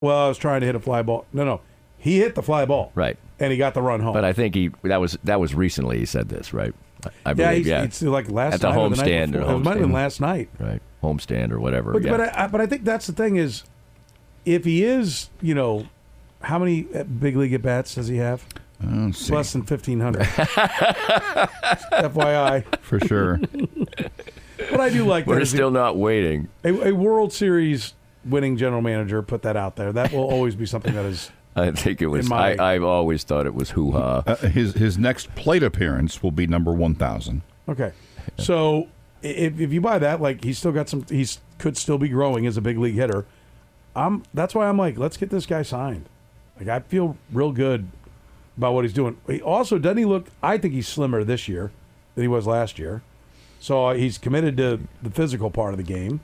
Well, I was trying to hit a fly ball. No. He hit the fly ball. Right. And he got the run home. But I think that was recently he said this, right? I believe, it's like last at the night homestand. It might have been last night. Right. Homestand or whatever. But I think that's the thing is, if he is, how many big league at bats does he have? Less than 1,500. FYI. For sure. But I do like that. We're still not waiting. A World Series winning general manager put that out there. That will always be something that is. I think it was. I've always thought it was hoo-ha. His next plate appearance will be number 1,000. Okay, so if you buy that, like he's still got some. He could still be growing as a big league hitter. That's why I'm like, let's get this guy signed. Like I feel real good about what he's doing. He also doesn't he look? I think he's slimmer this year than he was last year. So he's committed to the physical part of the game,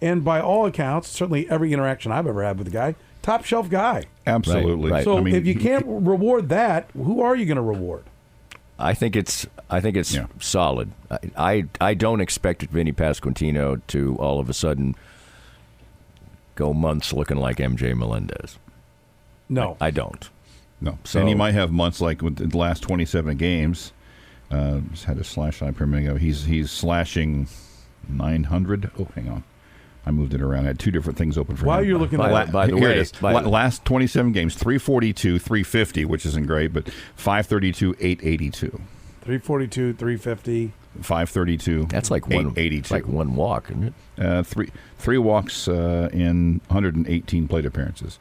and by all accounts, certainly every interaction I've ever had with the guy. Top shelf guy. Absolutely. Right. So if you can't reward that, who are you going to reward? I think it's solid. I don't expect Vinny Pasquantino to all of a sudden go months looking like MJ Melendez. No. I don't. No. So, and he might have months like with the last 27 games. Just had a slash line per minute ago. He's slashing 900. Oh, hang on. I moved it around. I had two different things open for him. While you're looking at by the way, last 27 games, 342, 350, which isn't great, but 532, 882. 342, 350. 532. That's like 882. like one walk, isn't it? Three walks in 118 plate appearances.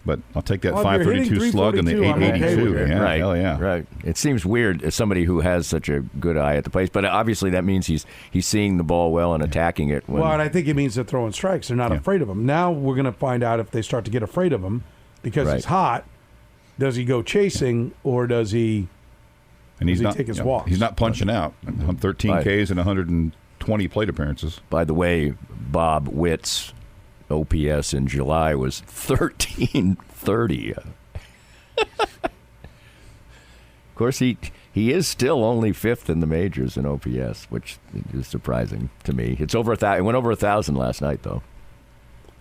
But I'll take that 532 slug and the 882. Okay, yeah, right, hell yeah. Right. It seems weird as somebody who has such a good eye at the plate, but obviously that means he's seeing the ball well and attacking it. Well, and I think it means they're throwing strikes. They're not afraid of him. Now we're going to find out if they start to get afraid of him because he's hot. Does he go chasing or does he? And he's not take his walks? He's not punching out. 13 Ks and 120 plate appearances. By the way, Bob Witt's OPS in July was 1330. Of course, he is still only fifth in the majors in OPS, which is surprising to me. It's over 1,000. It went over 1,000 last night, though.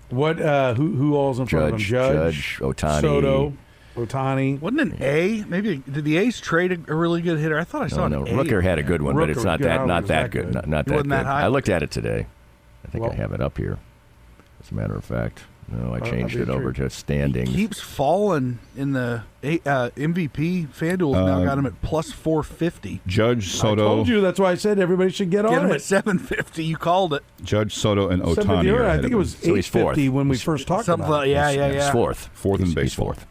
What? Who all's in front of him? Judge, Ohtani, Soto, Ohtani. Wasn't an A? Maybe did the A's trade a really good hitter? I thought I saw an A. Rooker had a good one, but it's not that good. Not that wasn't that good. high? I looked at it today. I think I have it up here. As a matter of fact, no, I changed it over to standings. He keeps falling in the MVP. FanDuel's now got him at plus 450. Judge, Soto. I told you that's why I said everybody should get on Get him it. at 750. You called it. Judge, Soto, and Ohtani. 750, are I ahead think of it was him. So he's fourth. 850 when we first talked about it. He's fourth. Fourth in baseball. He's fourth.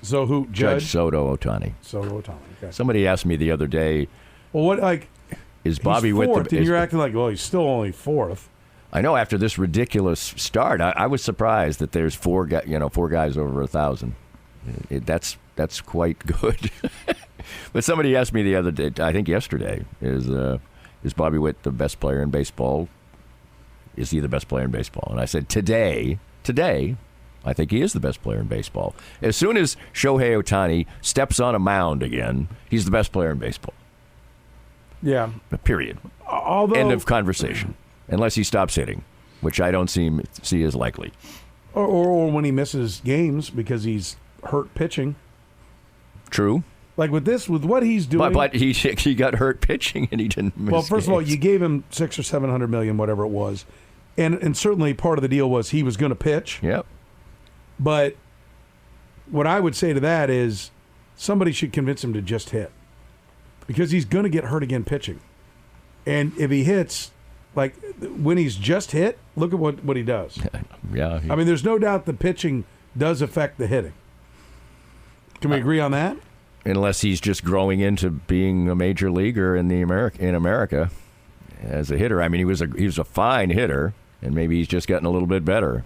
So who? Judge, Soto, Ohtani. Soto, Ohtani. Okay. Somebody asked me the other day, Well, what is Bobby he's Witt fourth, the? and you're acting like, well, he's still only fourth. I know after this ridiculous start, I was surprised that there's four guys over 1,000. That's quite good. But somebody asked me the other day, I think yesterday, is Bobby Witt the best player in baseball? Is he the best player in baseball? And I said today, I think he is the best player in baseball. As soon as Shohei Ohtani steps on a mound again, he's the best player in baseball. Yeah. Period. Although, End of conversation. Unless he stops hitting, which I don't see as likely. Or when he misses games because he's hurt pitching. True. Like with what he's doing. But he got hurt pitching and he didn't miss Well, first of all, games. you gave him $600 or $700 million, whatever it was, and certainly part of the deal was he was going to pitch. Yep. But what I would say to that is somebody should convince him to just hit because he's going to get hurt again pitching, and if he hits. Like, when he's just hit, look at what he does. Yeah. I mean, there's no doubt the pitching does affect the hitting. Can we agree on that? Unless he's just growing into being a major leaguer in America as a hitter. I mean, he was a fine hitter, and maybe he's just gotten a little bit better.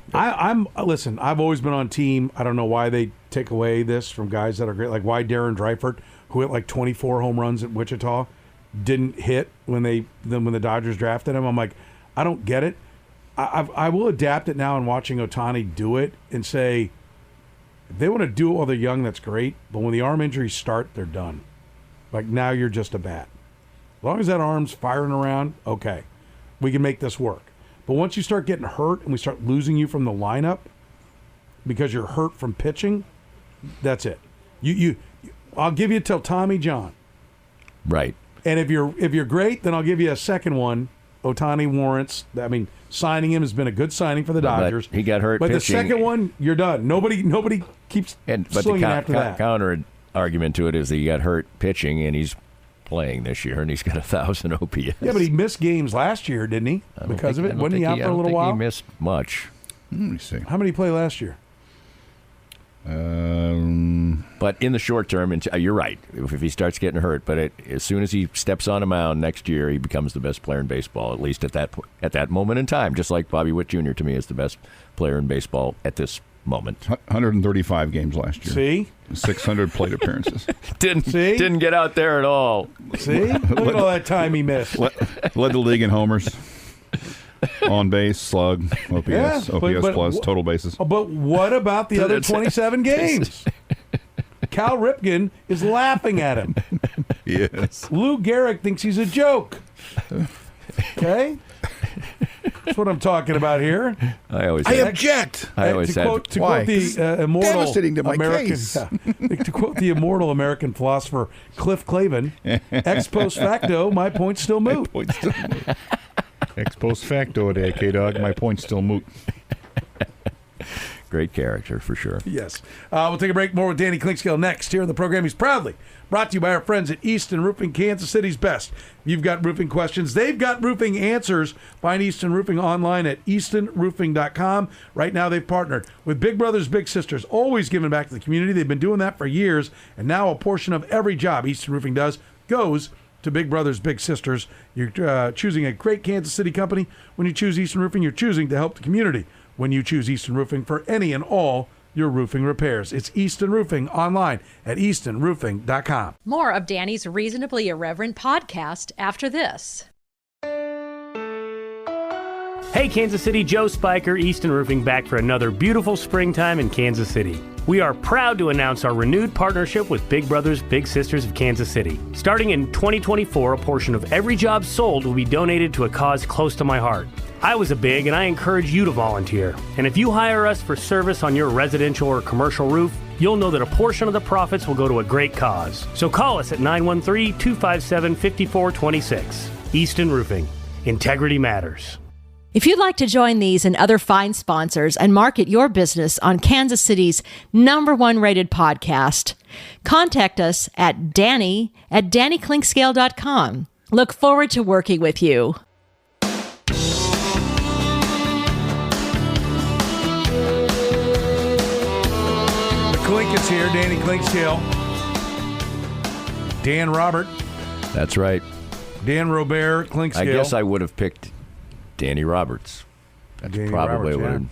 Listen, I've always been on team. I don't know why they take away this from guys that are great. Like, why Darren Dreifert, who hit like 24 home runs at Wichita, didn't hit when the Dodgers drafted him. I'm like, I don't get it. I will adapt it now in watching Ohtani do it and say, if they want to do it while they're young, that's great. But when the arm injuries start, they're done. Like, now you're just a bat. As long as that arm's firing around, okay, we can make this work. But once you start getting hurt and we start losing you from the lineup, because you're hurt from pitching, that's it. I'll give you till Tommy John. Right. And if you're great, then I'll give you a second one. Ohtani warrants. I mean, signing him has been a good signing for the Dodgers. But he got hurt But pitching. the second one, you're done. Nobody keeps But swinging the after that. counter argument to it is that he got hurt pitching, and he's playing this year, and he's got 1,000 OPS. Yeah, but he missed games last year, didn't he? Because of it, wasn't he out for a little while? He missed much. Let me see. How many did he play last year? But in the short term, you're right. If he starts getting hurt, but as soon as he steps on a mound next year, he becomes the best player in baseball. At least at that moment in time, just like Bobby Witt Jr. to me is the best player in baseball at this moment. 135 games last year. See, 600 plate appearances. Didn't get out there at all. See, look at all that time he missed. Led the league in homers. On base, slug, OPS, Yeah, but plus, total bases. But what about the other 27 games? Cal Ripken is laughing at him. Yes. Lou Gehrig thinks he's a joke. Okay? That's what I'm talking about here. I object. I always to quote the immortal devastating to my American, case. to quote the immortal American philosopher Cliff Clavin, ex post facto, my point's still moot. Ex post facto there, K-Dog. My point's still moot. Great character, for sure. Yes. We'll take a break. More with Danny Clinkscale next here in the program. He's proudly brought to you by our friends at Easton Roofing, Kansas City's best. You've got roofing questions. They've got roofing answers. Find Easton Roofing online at eastonroofing.com. Right now they've partnered with Big Brothers Big Sisters, always giving back to the community. They've been doing that for years, and now a portion of every job Easton Roofing does goes to Big Brothers Big Sisters. You're choosing a great Kansas City company. When you choose Easton Roofing, you're choosing to help the community. When you choose Easton Roofing for any and all your roofing repairs. It's Easton Roofing online at eastonroofing.com. More of Danny's Reasonably Irreverent podcast after this. Hey Kansas City, Joe Spiker, Easton Roofing back for another beautiful springtime in Kansas City. We are proud to announce our renewed partnership with Big Brothers Big Sisters of Kansas City. Starting in 2024, a portion of every job sold will be donated to a cause close to my heart. I was a big, and I encourage you to volunteer. And if you hire us for service on your residential or commercial roof, you'll know that a portion of the profits will go to a great cause. So call us at 913-257-5426. Easton Roofing. Integrity matters. If you'd like to join these and other fine sponsors and market your business on Kansas City's #1 rated podcast, contact us at Danny@DannyClinkscale.com. Look forward to working with you. Clink is here, Danny Clinkscale. Dan Robert. That's right. Dan Robert, Clinkscale. I guess I would have picked Danny Roberts. That's Danny probably Roberts, would have.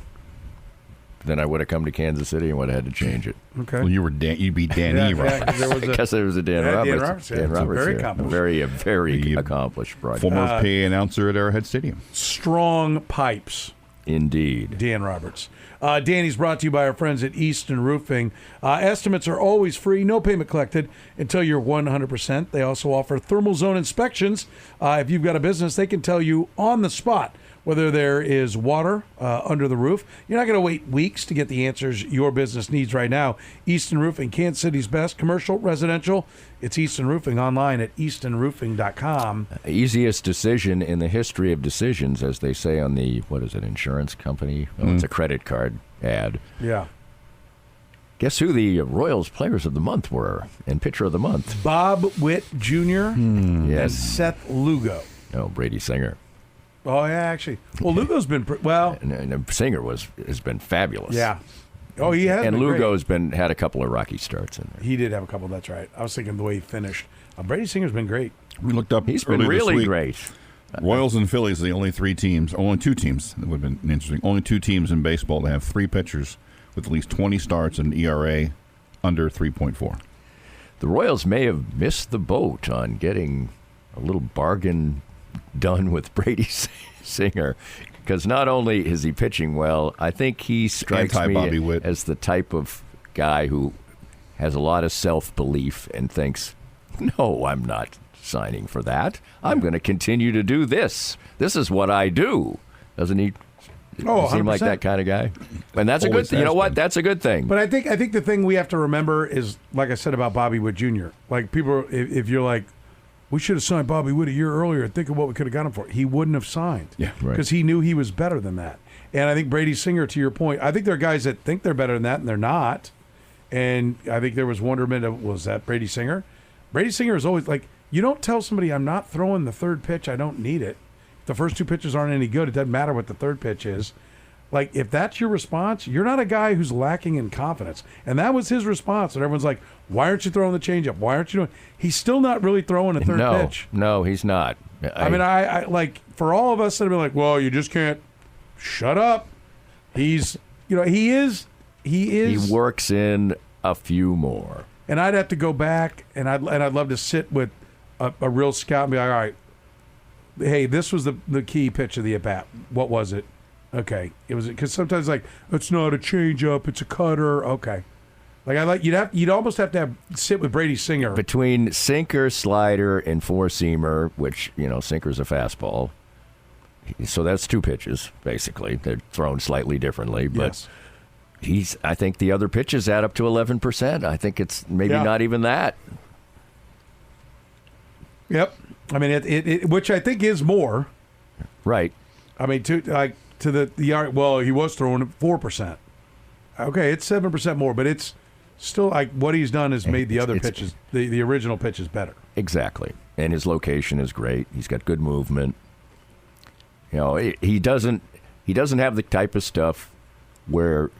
Then I would have come to Kansas City and would have had to change it. Okay. Well, you'd be Danny Roberts. There was I guess there was a Dan Roberts. Dan Dan Roberts, Roberts. very here. accomplished. Very accomplished broadcaster. Former PA announcer at Arrowhead Stadium. Strong pipes. Indeed. Dan Roberts. Danny's brought to you by our friends at Easton Roofing. Estimates are always free, no payment collected until you're 100%. They also offer thermal zone inspections. If you've got a business, they can tell you on the spot whether there is water under the roof. You're not going to wait weeks to get the answers your business needs right now. Easton Roofing, Kansas City's best, commercial, residential. It's Easton Roofing online at eastonroofing.com. Easiest decision in the history of decisions, as they say on the, insurance company? Oh, it's a credit card ad. Yeah. Guess who the Royals Players of the Month were and Pitcher of the Month? Bob Witt Jr. and Yes. Seth Lugo. Oh, Brady Singer. Oh, yeah, actually. Well, Lugo's been, well, And Singer has been fabulous. yeah. Oh, he has And been great. Lugo's had a couple of rocky starts in there. He did have a couple, that's right. I was thinking the way he finished. Brady Singer's been great. We looked up. He's been earlier this really week. great. Royals and Phillies are the only two teams. That would have been interesting. Only two teams in baseball to have three pitchers with at least 20 starts and ERA under 3.4. The Royals may have missed the boat on getting a little bargain done with Brady Singer, because not only is he pitching well, I think he strikes Anti-Bobby me Witt. as the type of guy who has a lot of self-belief and thinks, no, I'm not signing for that. I'm going to continue to do this. This is what I do. Doesn't he Oh, You seem like 100%. that kind of guy, and that's Always a good. You know has what? been. That's a good thing. But I think the thing we have to remember is, like I said about Bobby Witt Jr. Like people, if you're like, we should have signed Bobby Witt a year earlier. Think of what we could have got him for. He wouldn't have signed. Yeah, right. Because he knew he was better than that. And I think Brady Singer, to your point, I think there are guys that think they're better than that, and they're not. And I think there was wonderment of, was that Brady Singer? Brady Singer is always like, you don't tell somebody I'm not throwing the third pitch. I don't need it. If the first two pitches aren't any good, it doesn't matter what the third pitch is. Like, if that's your response, you're not a guy who's lacking in confidence. And that was his response. And everyone's like, why aren't you throwing the changeup? Why aren't you doing? He's still not really throwing a third pitch. No, he's not. I mean, I like, for all of us that have been like, well, you just can't shut up. He's, he is. He works in a few more. And I'd have to go back, and I'd love to sit with a real scout and be like, all right, hey, this was the key pitch of the at-bat. What was it? Okay. It was, because sometimes like, it's not a changeup, it's a cutter. Okay. Like you'd almost have to sit with Brady Singer. Between sinker, slider, and four-seamer, which, sinker's a fastball. So that's two pitches, basically. They're thrown slightly differently, but Yes. I think the other pitches add up to 11%. I think it's maybe not even that. Yep. I mean, it which I think is more. Right. I mean, to the yard. Well, he was throwing at 4%. Okay, it's 7% more, but it's still like what he's done has made the other pitches, the original pitches, better. Exactly, and his location is great. He's got good movement. He doesn't have the type of stuff where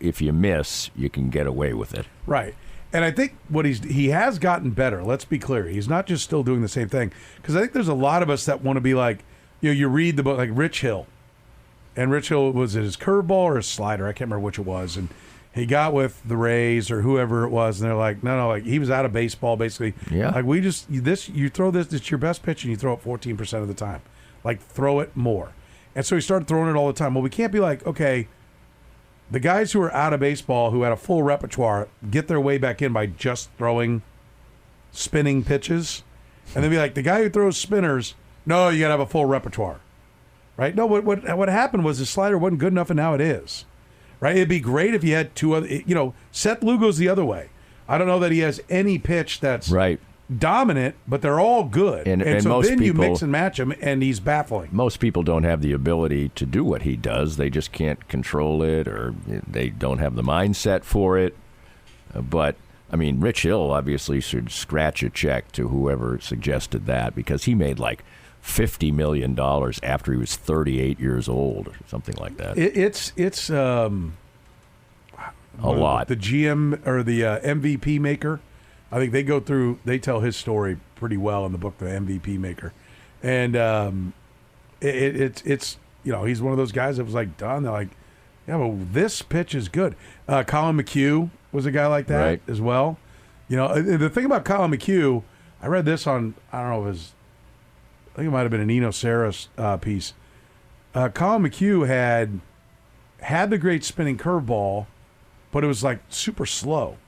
if you miss, you can get away with it. Right. And I think he has gotten better. Let's be clear. He's not just still doing the same thing. Because I think there's a lot of us that want to be like, you read the book, like Rich Hill. And Rich Hill, was it his curveball or his slider? I can't remember which it was. And he got with the Rays or whoever it was, and they're like, no, like he was out of baseball basically. Yeah. Like you throw this, it's your best pitch, and you throw it 14% of the time. Like throw it more. And so he started throwing it all the time. Well, we can't be like, okay, the guys who are out of baseball, who had a full repertoire, get their way back in by just throwing spinning pitches. And then be like, the guy who throws spinners, no, you got to have a full repertoire. Right? No, what happened was his slider wasn't good enough, and now it is. Right? It'd be great if you had two other, Seth Lugo's the other way. I don't know that he has any pitch that's right. dominant, but they're all good. And so most then you people, mix and match him, and he's baffling. Most people don't have the ability to do what he does. They just can't control it, or they don't have the mindset for it. But, I mean, Rich Hill obviously should scratch a check to whoever suggested that, because he made like $50 million after he was 38 years old, or something like that. It's a lot. The GM or the MVP maker, I think they tell his story pretty well in the book, The MVP Maker. And it's he's one of those guys that was like done. They're like, yeah, well, this pitch is good. Colin McHugh was a guy like that right. as well. The thing about Colin McHugh, I read this on, I don't know if it was, I think it might have been an Eno Saris piece. Colin McHugh had the great spinning curveball, but it was like super slow.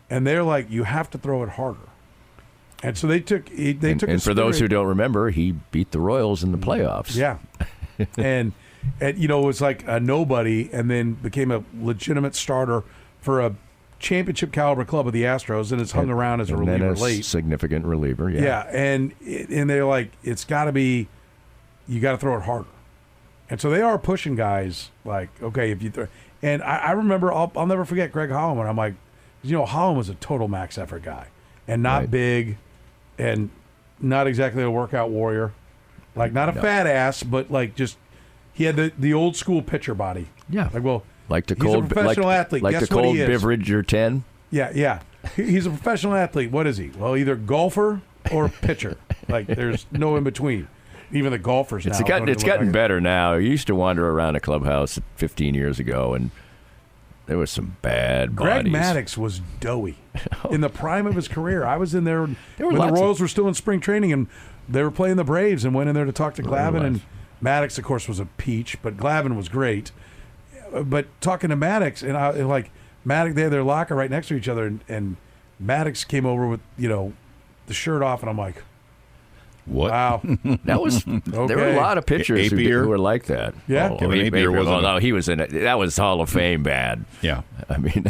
And they're like, you have to throw it harder. And so they took. And for those who don't remember, he beat the Royals in the playoffs. Yeah, and it was like a nobody, and then became a legitimate starter for a championship caliber club of the Astros, and it's hung around as a reliever late, significant reliever. Yeah, and they're like, it's got to be, you got to throw it harder. And so they are pushing guys like, okay, if you throw. And I remember, I'll never forget Greg Holland. I'm like, Holland was a total max effort guy, and not right. big, and not exactly a workout warrior, like not a fat ass, but like just he had the old school pitcher body. Yeah, he's a professional athlete. Like Guess the cold what he is? beverage or 10. Yeah. He's a professional athlete. What is he? Well, either golfer or pitcher. Like there's no in between. Even the golfers now. It's gotten better now. You used to wander around a clubhouse 15 years ago, and there was some bad Greg bodies. Maddux was doughy in the prime of his career. I was in there when the lots Royals were still in spring training, and they were playing the Braves, and went in there to talk to Glavine. And Maddux, of course, was a peach, but Glavine was great. But talking to Maddux, and Maddux, they had their locker right next to each other, and Maddux came over with the shirt off, and I'm like, What? Wow. That was there were a lot of pitchers who were like that. Yeah. Oh, Kevin Apier wasn't no, he was in it. That was Hall of Fame bad. Yeah. I mean.